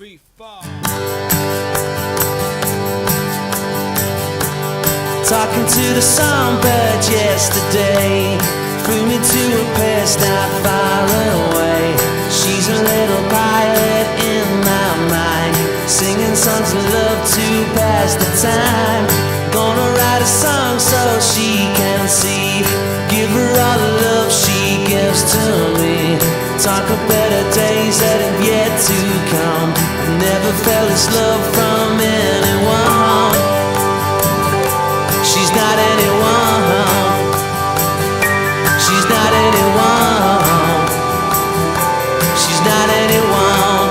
3, 4. Talking to the songbird yesterday, flew me to a place not far away. She's a little pilot in my mind, singing songs of love to pass the time. Gonna write a song so she can see, give her all the love she gives to me. Talk of better days that have yet to come. Never felt this love from anyone. She's not anyone. She's not anyone. She's not anyone.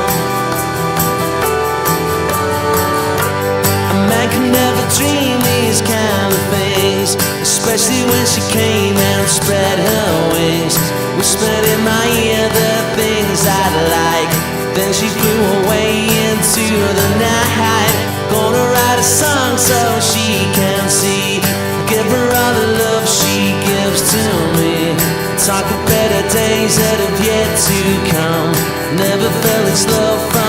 A man can never dream these kind of things, especially when she came and spread her wings, whispered in my ear the things I'd like. Then she flew away into the night. Gonna write a song so she can see, give her all the love she gives to me. Talk of better days that have yet to come. Never felt this love from